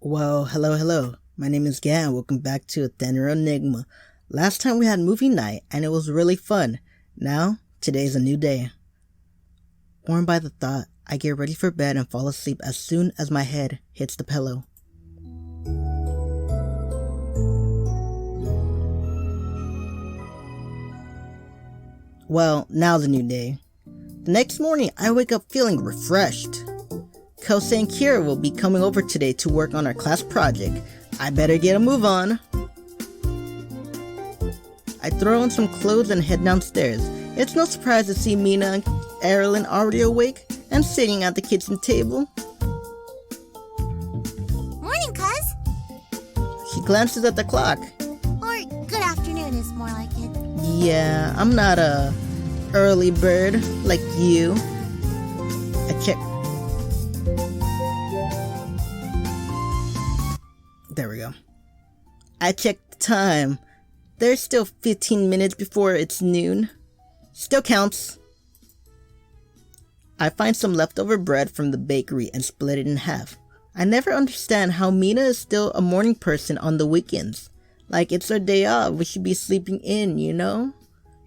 Well, hello. My name is GAT and welcome back to Ethereal Enigma. Last time we had movie night and it was really fun. Now, today's a new day. Warmed by the thought, I get ready for bed and fall asleep as soon as my head hits the pillow. Well, now's a new day. The next morning, I wake up feeling refreshed. Kosei and Kira will be coming over today to work on our class project. I better get a move on. I throw on some clothes and head downstairs. It's no surprise to see Mina and Erilynn already awake and sitting at the kitchen table. Morning, cuz. She glances at the clock. Or good afternoon is more like it. Yeah, I'm not a early bird like you. I check. There we go. I checked the time. There's still 15 minutes before it's noon. Still counts. I find some leftover bread from the bakery and split it in half. I never understand how Mina is still a morning person on the weekends. Like, it's our day off. We should be sleeping in, you know?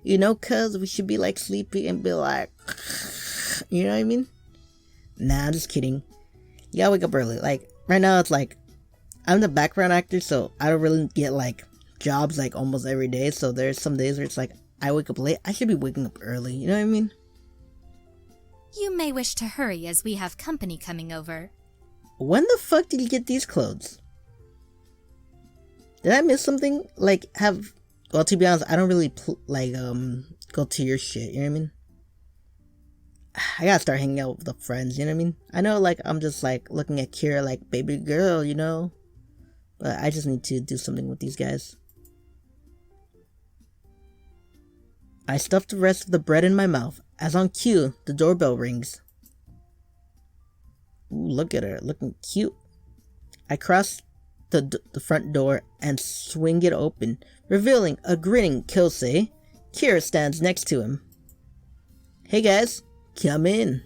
You know, cuz we should be like sleeping and be like, you know what I mean? Nah, I'm just kidding. You gotta wake up early. Like, right now it's like, I'm the background actor, so I don't really get like jobs like almost every day. So there's some days where it's like I wake up late. I should be waking up early. You know what I mean? You may wish to hurry as we have company coming over. When the fuck did you get these clothes? Did I miss something? Like well, to be honest, I don't really go to your shit. You know what I mean? I gotta start hanging out with the friends. You know what I mean? I know like I'm just like looking at Kira like baby girl. You know? But I just need to do something with these guys. I stuff the rest of the bread in my mouth. As on cue, the doorbell rings. Ooh, look at her, looking cute. I cross the front door and swing it open, revealing a grinning Kosei. Kira stands next to him. Hey guys, come in.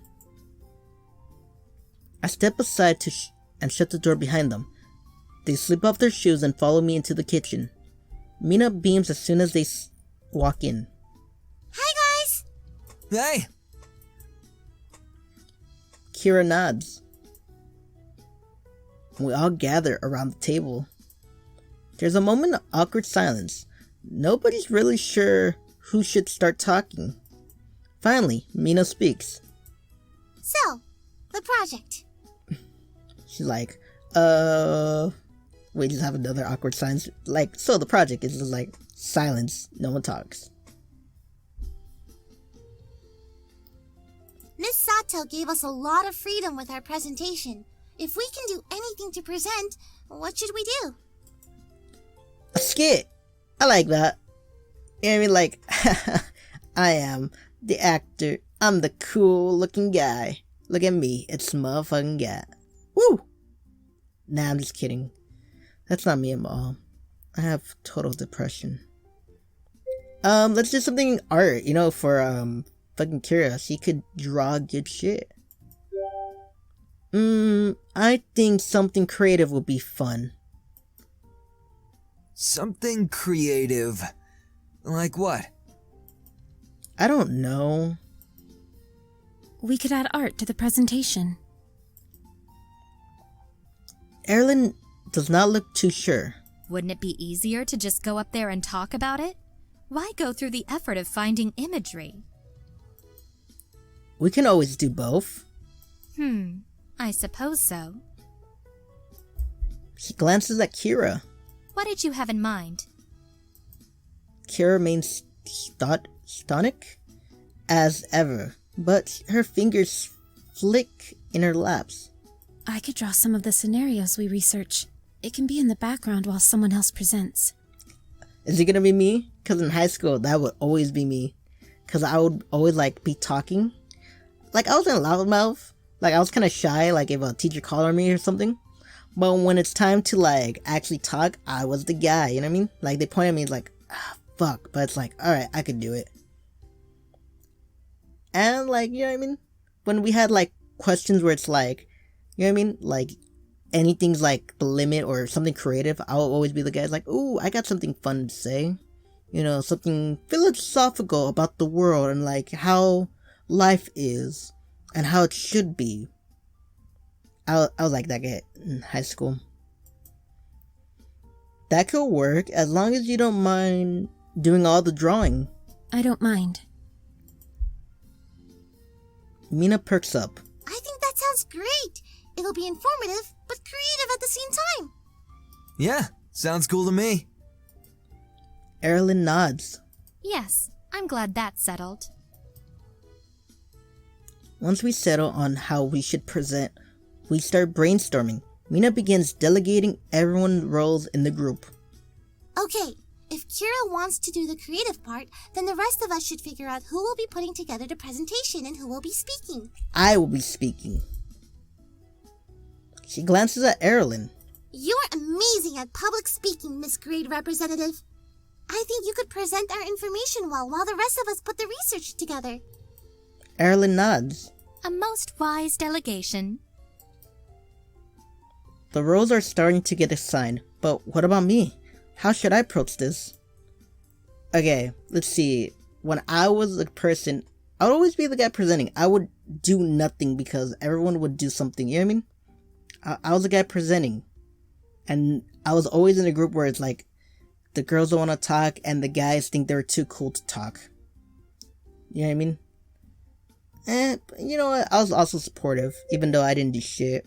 I step aside and shut the door behind them. They slip off their shoes and follow me into the kitchen. Mina beams as soon as they walk in. Hi, guys. Hey! Kira nods. We all gather around the table. There's a moment of awkward silence. Nobody's really sure who should start talking. Finally, Mina speaks. So, the project. She's like, we just have another awkward silence. Like, so the project is just like silence. No one talks. Miss Sato gave us a lot of freedom with our presentation. If we can do anything to present, what should we do? A skit. I like that. You know what I mean? Like, I am the actor. I'm the cool looking guy. Look at me. It's motherfucking GAT. Woo! Nah, I'm just kidding. That's not me at all. I have total depression. Let's do something in art, you know, for fucking Kira. She could draw good shit. I think something creative would be fun. Something creative. Like what? I don't know. We could add art to the presentation. Erilynn does not look too sure. Wouldn't it be easier to just go up there and talk about it? Why go through the effort of finding imagery? We can always do both. I suppose so. She glances at Kira. What did you have in mind? Kira remains stonic as ever, but her fingers flick in her laps. I could draw some of the scenarios we research. It can be in the background while someone else presents. Is it gonna be me? Because in high school, that would always be me. Because I would always like be talking. Like I was in a loudmouth. Like I was kind of shy, like if a teacher called on me or something. But when it's time to like actually talk, I was the guy, you know what I mean? Like they point at me like, fuck. But it's like, alright, I could do it. And like, you know what I mean? When we had like questions where it's like, you know what I mean? Like, anything's like the limit or something creative, I'll always be the guy like, ooh, I got something fun to say. You know, something philosophical about the world and like how life is and how it should be. I was like that guy in high school. That could work as long as you don't mind doing all the drawing. I don't mind. Mina perks up. I think that sounds great. It'll be informative, but creative at the same time. Yeah, sounds cool to me. Erilynn nods. Yes, I'm glad that's settled. Once we settle on how we should present, we start brainstorming. Mina begins delegating everyone's roles in the group. Okay, if Kira wants to do the creative part, then the rest of us should figure out who will be putting together the presentation and who will be speaking. I will be speaking. She glances at Erilynn. You're amazing at public speaking, Miss Grade Representative. I think you could present our information well while the rest of us put the research together. Erilynn nods. A most wise delegation. The roles are starting to get assigned, but what about me? How should I approach this? Okay, let's see. When I was a person, I would always be the guy presenting. I would do nothing because everyone would do something, you know what I mean? I was the guy presenting. And I was always in a group where it's like, the girls don't want to talk and the guys think they're too cool to talk. You know what I mean? And, you know what? I was also supportive, even though I didn't do shit.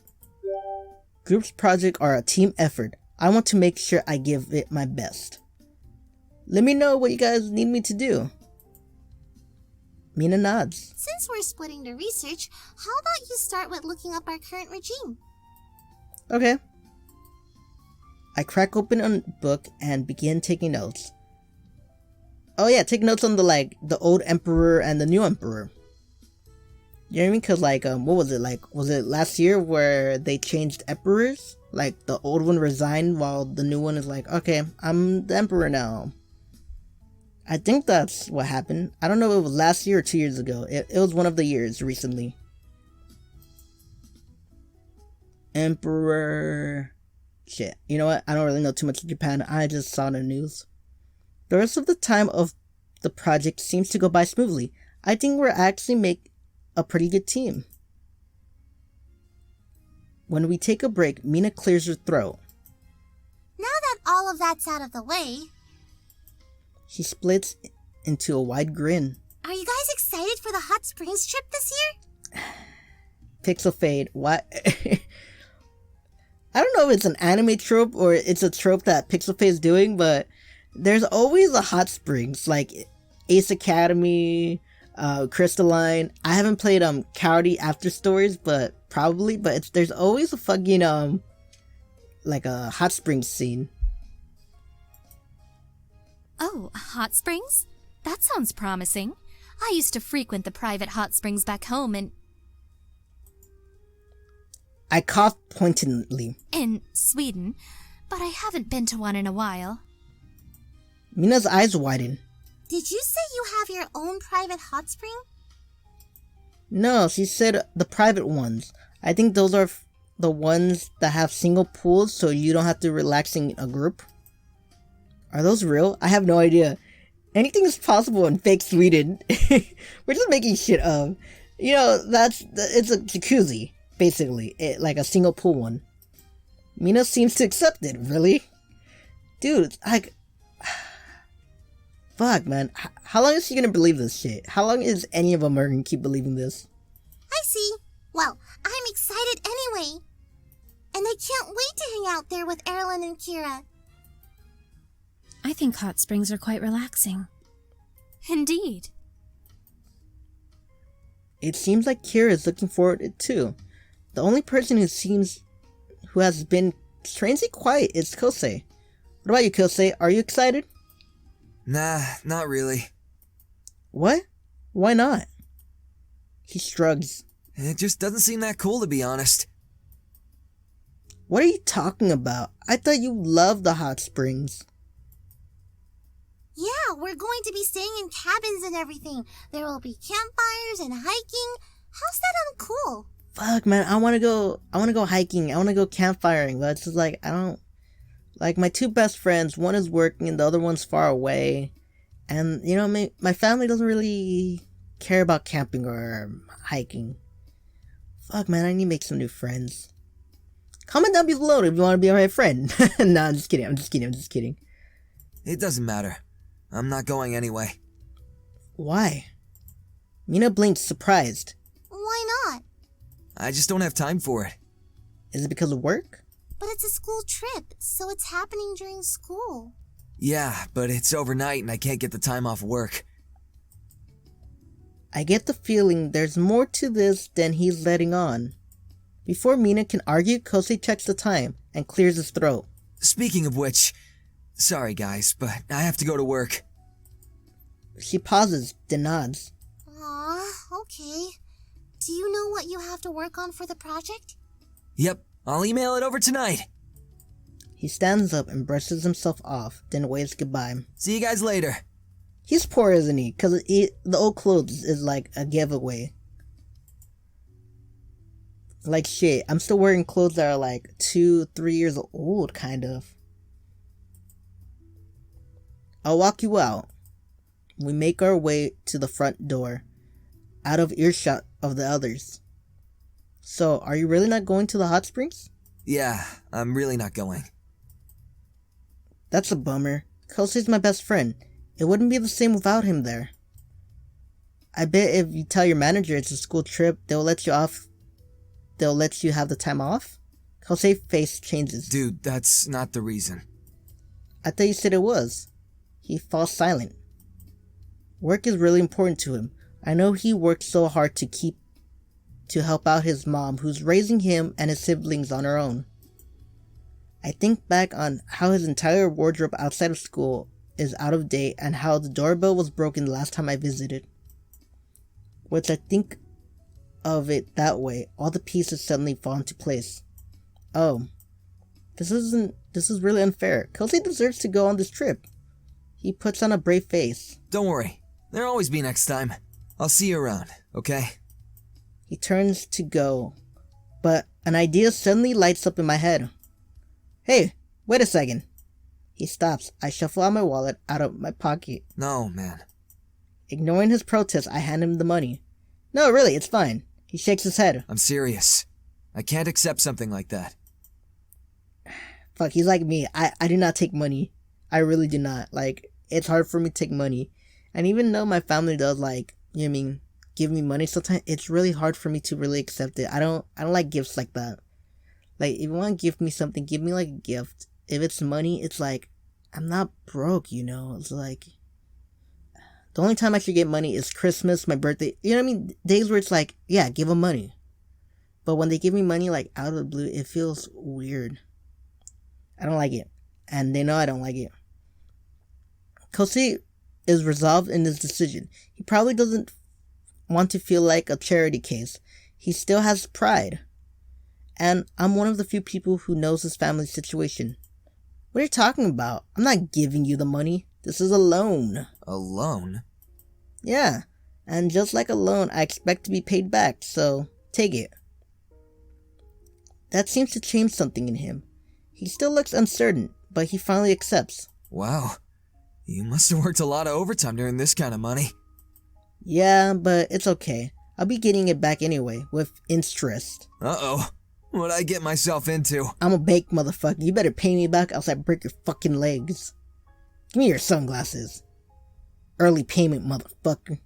Groups projects are a team effort. I want to make sure I give it my best. Let me know what you guys need me to do. Mina nods. Since we're splitting the research, how about you start with looking up our current regime? Okay. I crack open a book and begin taking notes. Oh yeah, take notes on the old emperor and the new emperor. You know what I mean? Cause what was it like? Was it last year where they changed emperors? Like the old one resigned while the new one is like, okay, I'm the emperor now. I think that's what happened. I don't know if it was last year or 2 years ago. It was one of the years recently. Emperor... Shit. You know what? I don't really know too much of Japan. I just saw the news. The rest of the time of the project seems to go by smoothly. I think we're actually make a pretty good team. When we take a break, Mina clears her throat. Now that all of that's out of the way, She splits into a wide grin. are you guys excited for the hot springs trip this year? PixelFade. What? I don't know if it's an anime trope or it's a trope that PixelFade is doing, but there's always a hot springs, like Ace Academy, Crystalline. I haven't played Cowardly After Stories, but probably, but there's always a fucking like a hot springs scene. Oh, hot springs? That sounds promising. I used to frequent the private hot springs back home I coughed pointedly. in Sweden, but I haven't been to one in a while. Mina's eyes widen. Did you say you have your own private hot spring? No, she said the private ones. I think those are the ones that have single pools so you don't have to relax in a group. Are those real? I have no idea. Anything is possible in fake Sweden. We're just making shit up. You know, it's a jacuzzi, basically. Like a single pool one. Mina seems to accept it, really? Dude, fuck, man. How long is she gonna believe this shit? How long is any of them are gonna keep believing this? I see. Well, I'm excited anyway. And I can't wait to hang out there with Erilynn and Kira. I think hot springs are quite relaxing. Indeed. It seems like Kira is looking forward to it too. The only person who has been strangely quiet is Kosei. What about you, Kosei? Are you excited? Nah, not really. What? Why not? He shrugs. It just doesn't seem that cool, to be honest. What are you talking about? I thought you loved the hot springs. Yeah, we're going to be staying in cabins and everything. There will be campfires and hiking. How's that uncool? Fuck, man, I wanna go hiking, I wanna go campfiring, but it's just like, I don't, like, my two best friends, one is working and the other one's far away, and, you know, my family doesn't really care about camping or hiking. Fuck, man, I need to make some new friends. Comment down below if you want to be my friend. No, I'm just kidding. It doesn't matter. I'm not going anyway. Why? Mina blinked, surprised. Why not? I just don't have time for it. Is it because of work? But it's a school trip, so it's happening during school. Yeah, but it's overnight and I can't get the time off work. I get the feeling there's more to this than he's letting on. Before Mina can argue, Kosei checks the time and clears his throat. Speaking of which, sorry guys, but I have to go to work. She pauses, then nods. Aw, okay. Do you know what you have to work on for the project? Yep, I'll email it over tonight. He stands up and brushes himself off, then waves goodbye. See you guys later. He's poor, isn't he? Because the old clothes is like a giveaway. Like shit, I'm still wearing clothes that are like 2-3 years old, kind of. I'll walk you out. We make our way to the front door, out of earshot of the others. So, are you really not going to the hot springs? Yeah, I'm really not going. That's a bummer. Kosei's my best friend. It wouldn't be the same without him there. I bet if you tell your manager it's a school trip, they'll let you off. They'll let you have the time off? Kosei's face changes. Dude, that's not the reason. I thought you said it was. He falls silent. Work is really important to him. I know he worked so hard to help out his mom, who's raising him and his siblings on her own. I think back on how his entire wardrobe outside of school is out of date and how the doorbell was broken the last time I visited. Once I think of it that way, all the pieces suddenly fall into place. Oh, this is really unfair. Kosei deserves to go on this trip. He puts on a brave face. Don't worry, there'll always be next time. I'll see you around, okay? He turns to go, but an idea suddenly lights up in my head. Hey, wait a second. He stops. I shuffle out my wallet out of my pocket. No, man. Ignoring his protest, I hand him the money. No, really, it's fine. He shakes his head. I'm serious. I can't accept something like that. Fuck, he's like me. I do not take money. I really do not. Like, it's hard for me to take money. And even though my family does, like, you know what I mean, give me money sometimes, it's really hard for me to really accept it. I don't like gifts like that. Like, if you want to give me something, give me like a gift. If it's money, it's like, I'm not broke, you know? It's like, the only time I should get money is Christmas, my birthday. You know what I mean? Days where it's like, yeah, give them money. But when they give me money, like, out of the blue, it feels weird. I don't like it. And they know I don't like it. Kosei is resolved in his decision. He probably doesn't want to feel like a charity case. He still has pride. And I'm one of the few people who knows his family's situation. What are you talking about? I'm not giving you the money. This is a loan. A loan? Yeah. And just like a loan, I expect to be paid back, so take it. That seems to change something in him. He still looks uncertain, but he finally accepts. Wow. You must have worked a lot of overtime during this kind of money. Yeah, but it's okay. I'll be getting it back anyway, with interest. Uh-oh. What'd I get myself into? I'm a bake, motherfucker. You better pay me back, else I break your fucking legs. Give me your sunglasses. Early payment, motherfucker.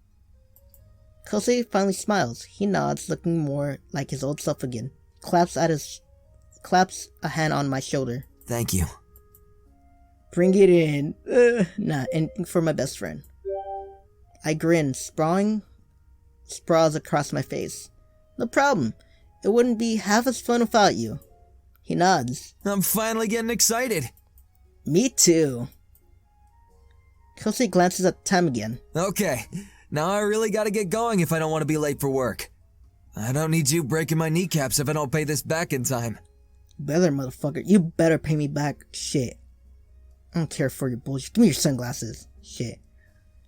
Kosei finally smiles. He nods, looking more like his old self again. Claps a hand on my shoulder. Thank you. Bring it in. Nah, anything for my best friend. I grin, sprawls across my face. No problem. It wouldn't be half as fun without you. He nods. I'm finally getting excited. Me too. Kosei glances at the time again. Okay, now I really gotta get going if I don't want to be late for work. I don't need you breaking my kneecaps if I don't pay this back in time. Better, motherfucker. You better pay me back. Shit. I don't care for your bullshit. Give me your sunglasses. Shit.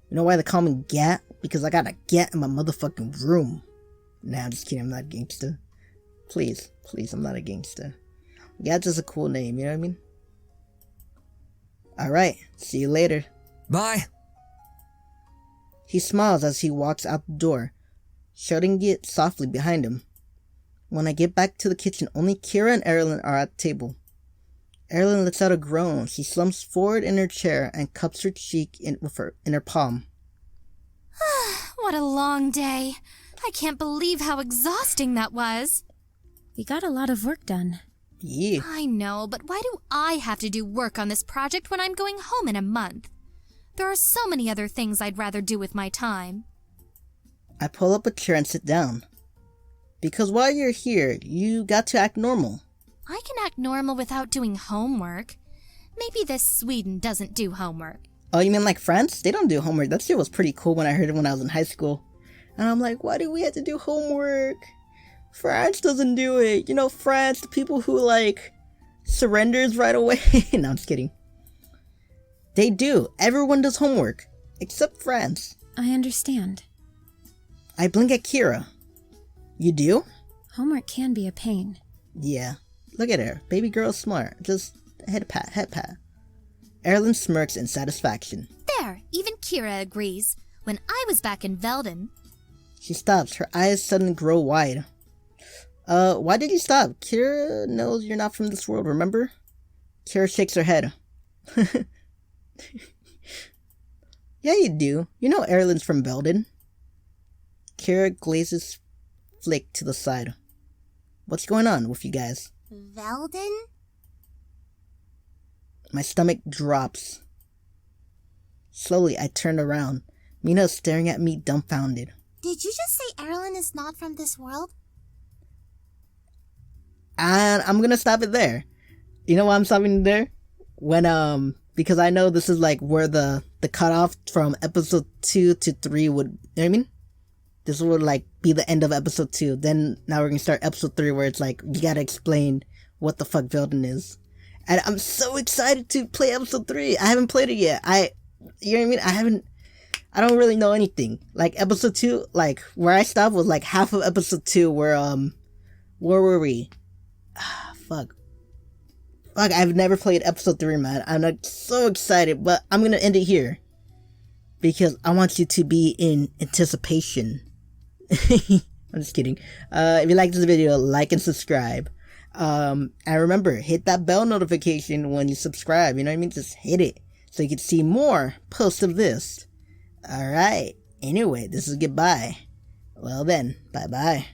You know why they call me GAT? Because I got a GAT in my motherfucking room. Nah, I'm just kidding. I'm not a gangster. Please, I'm not a gangster. GAT is a cool name, you know what I mean? Alright, see you later. Bye. He smiles as he walks out the door, shutting it softly behind him. When I get back to the kitchen, only Kira and Erilynn are at the table. Erilynn lets out a groan. She slumps forward in her chair and cups her cheek in her palm. What a long day. I can't believe how exhausting that was. We got a lot of work done. Yeah. I know, but why do I have to do work on this project when I'm going home in a month? There are so many other things I'd rather do with my time. I pull up a chair and sit down. Because while you're here, you got to act normal. I can act normal without doing homework. Maybe this Sweden doesn't do homework. Oh, you mean like France? They don't do homework. That shit was pretty cool when I heard it when I was in high school. And I'm like, why do we have to do homework? France doesn't do it. You know, France, the people who like surrenders right away. No, I'm just kidding. They do. Everyone does homework. Except France. I understand. I blink at Kira. You do? Homework can be a pain. Yeah. Look at her. Baby girl's smart. Just head pat. Erilynn smirks in satisfaction. There, even Kira agrees. When I was back in Velden. She stops. Her eyes suddenly grow wide. Why did you stop? Kira knows you're not from this world, remember? Kira shakes her head. Yeah, you do. You know Erilynn's from Velden. Kira glazes Flick to the side. What's going on with you guys? Velden? My stomach drops. Slowly, I turn around. Mina is staring at me dumbfounded. Did you just say Erilynn is not from this world? And I'm gonna stop it there. You know why I'm stopping there? Because I know this is like where the cutoff from episode 2 to 3 would, you know what I mean? This would like be the end of episode 2. Then now we're gonna start episode 3 where it's like, you gotta explain what the fuck Velden is. And I'm so excited to play episode 3. I haven't played it yet. You know what I mean? I don't really know anything. Like episode 2, like where I stopped was like half of episode 2 where were we? Fuck, I've never played episode 3, man. I'm like so excited, but I'm gonna end it here. Because I want you to be in anticipation. I'm just kidding. If you like this video, like and subscribe. And remember, hit that bell notification when you subscribe, you know what I mean? Just hit it, so you can see more posts of this. Alright, anyway, this is goodbye. Well then, bye bye.